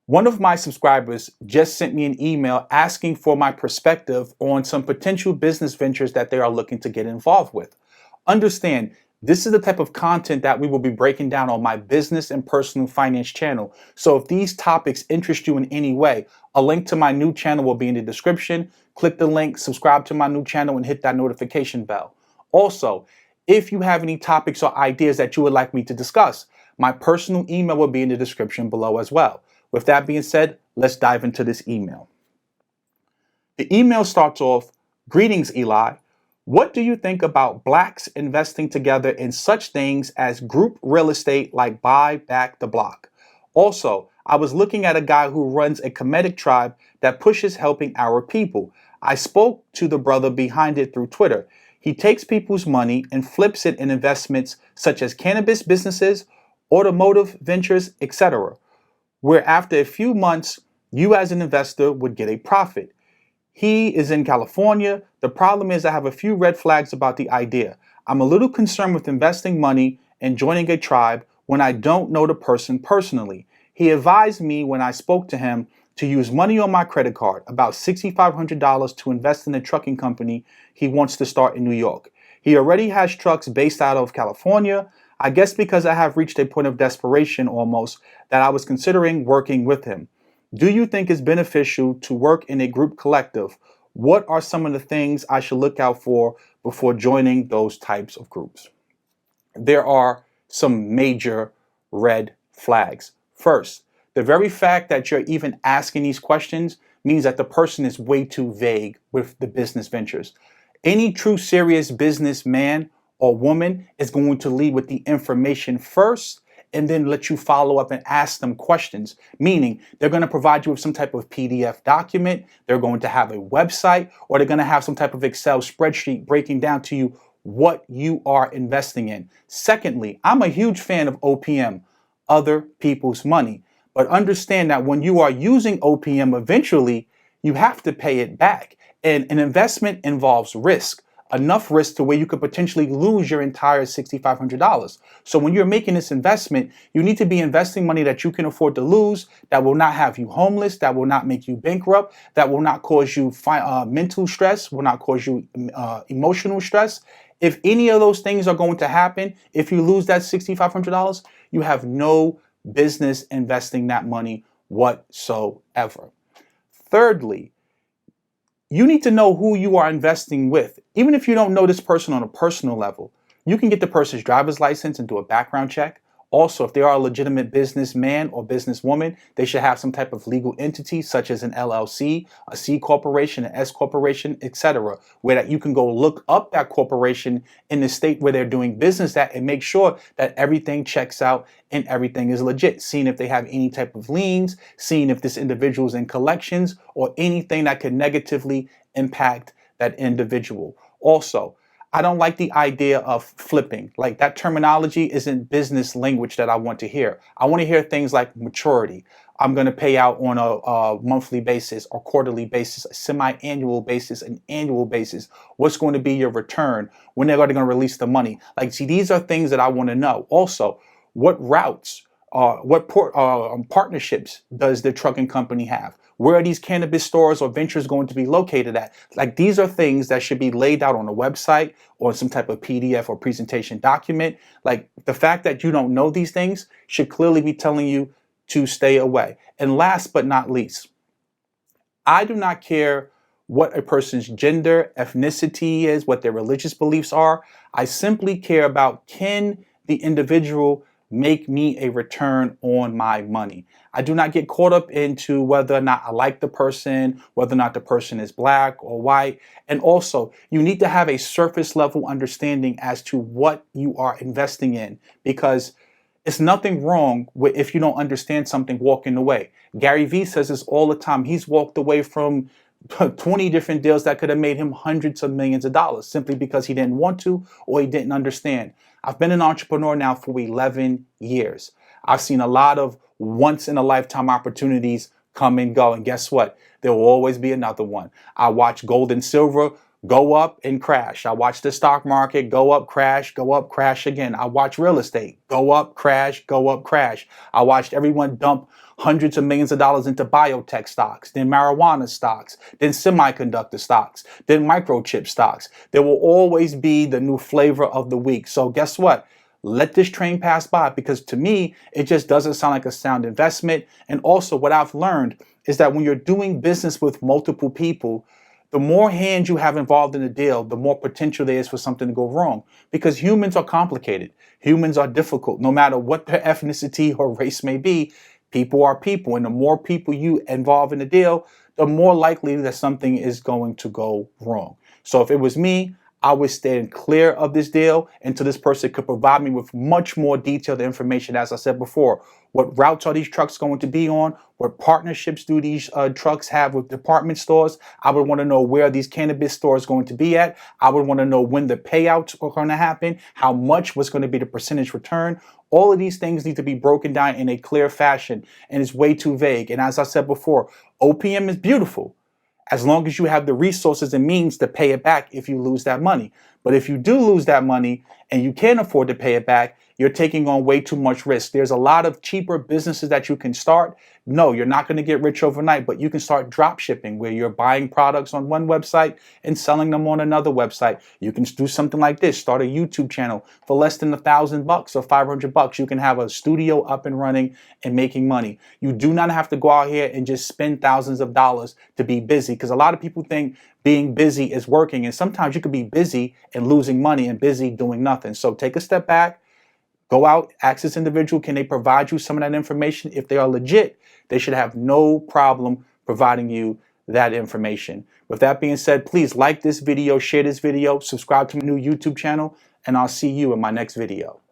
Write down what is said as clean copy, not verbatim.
One of my subscribers just sent me an email asking for my perspective on some potential business ventures that they are looking to get involved with. Understand, this is the type of content that we will be breaking down on my business and personal finance channel. So if these topics interest you in any way, a link to my new channel will be in the description. Click the link, subscribe to my new channel, and hit that notification bell. Also, if you have any topics or ideas that you would like me to discuss, my personal email will be in the description below as well. With that being said, let's dive into this email. The email starts off, "Greetings, Eli. What do you think about blacks investing together in such things as group real estate like buy back the block? Also, I was looking at a guy who runs a Kemetic tribe that pushes helping our people. I spoke to the brother behind it through Twitter. He takes people's money and flips it in investments such as cannabis businesses, automotive ventures, etc., where after a few months, you as an investor would get a profit. He is in California. The problem is I have a few red flags about the idea. I'm a little concerned with investing money and joining a tribe when I don't know the person personally. He advised me when I spoke to him to use money on my credit card, about $6,500 to invest in a trucking company he wants to start in New York. He already has trucks based out of California. I guess because I have reached a point of desperation almost that I was considering working with him. Do you think it's beneficial to work in a group collective? What are some of the things I should look out for before joining those types of groups?" There are some major red flags. First, the very fact that you're even asking these questions means that the person is way too vague with the business ventures. Any true serious businessman or woman is going to lead with the information first and then let you follow up and ask them questions, meaning they're going to provide you with some type of PDF document, they're going to have a website, or they're going to have some type of Excel spreadsheet breaking down to you what you are investing in. Secondly, I'm a huge fan of OPM, other people's money, but understand that when you are using OPM, eventually you have to pay it back. And an investment involves risk. Enough risk to where you could potentially lose your entire $6,500. So when you're making this investment, you need to be investing money that you can afford to lose, that will not have you homeless, that will not make you bankrupt, that will not cause you mental stress, will not cause you emotional stress. If any of those things are going to happen, if you lose that $6,500, you have no business investing that money whatsoever. Thirdly, you need to know who you are investing with. Even if you don't know this person on a personal level, you can get the person's driver's license and do a background check. Also, if they are a legitimate businessman or businesswoman, they should have some type of legal entity such as an LLC, a C corporation, an S corporation, etc., where that you can go look up that corporation in the state where they're doing business at and make sure that everything checks out and everything is legit. Seeing if they have any type of liens, seeing if this individual is in collections or anything that could negatively impact that individual. Also, I don't like the idea of flipping. Like, that terminology isn't business language that I want to hear. I want to hear things like maturity. I'm going to pay out on a monthly basis or quarterly basis, a semi-annual basis, an annual basis. What's going to be your return? When they're going to release the money? Like, see, these are things that I want to know. Also, what routes, what partnerships does the trucking company have? Where are these cannabis stores or ventures going to be located at? Like, these are things that should be laid out on a website or some type of PDF or presentation document. Like, the fact that you don't know these things should clearly be telling you to stay away. And last but not least, I do not care what a person's gender, ethnicity is, what their religious beliefs are. I simply care about, can the individual make me a return on my money? I do not get caught up into whether or not I like the person, whether or not the person is black or white. And also, you need to have a surface level understanding as to what you are investing in, because it's nothing wrong with, if you don't understand something, walking away. Gary Vee says this all the time. He's walked away from 20 different deals that could have made him hundreds of millions of dollars simply because he didn't want to or he didn't understand. I've been an entrepreneur now for 11 years. I've seen a lot of once in a lifetime opportunities come and go. And guess what? There will always be another one. I watch gold and silver go up and crash. I watch the stock market go up, crash again. I watch real estate go up, crash. I watched everyone dump hundreds of millions of dollars into biotech stocks, then marijuana stocks, then semiconductor stocks, then microchip stocks. There will always be the new flavor of the week. So guess what? Let this train pass by, because to me, it just doesn't sound like a sound investment. And also what I've learned is that when you're doing business with multiple people, the more hands you have involved in the deal, the more potential there is for something to go wrong. Because humans are complicated. Humans are difficult. No matter what their ethnicity or race may be, people are people. And the more people you involve in the deal, the more likely that something is going to go wrong. So if it was me, I would stand clear of this deal until this person could provide me with much more detailed information. As I said before, what routes are these trucks going to be on? What partnerships do these trucks have with department stores? I would want to know where these cannabis stores going to be at. I would want to know when the payouts are going to happen, how much was going to be the percentage return. All of these things need to be broken down in a clear fashion, and it's way too vague. And as I said before, OPM is beautiful, as long as you have the resources and means to pay it back if you lose that money. But if you do lose that money and you can't afford to pay it back, you're taking on way too much risk. There's a lot of cheaper businesses that you can start. No, you're not going to get rich overnight, but you can start drop shipping, where you're buying products on one website and selling them on another website. You can do something like this. Start a YouTube channel for less than $1,000 or $500. You can have a studio up and running and making money. You do not have to go out here and just spend thousands of dollars to be busy, because a lot of people think being busy is working. And sometimes you could be busy and losing money and busy doing nothing. So take a step back. Go out, ask this individual, can they provide you some of that information? If they are legit, they should have no problem providing you that information. With that being said, please like this video, share this video, subscribe to my new YouTube channel, and I'll see you in my next video.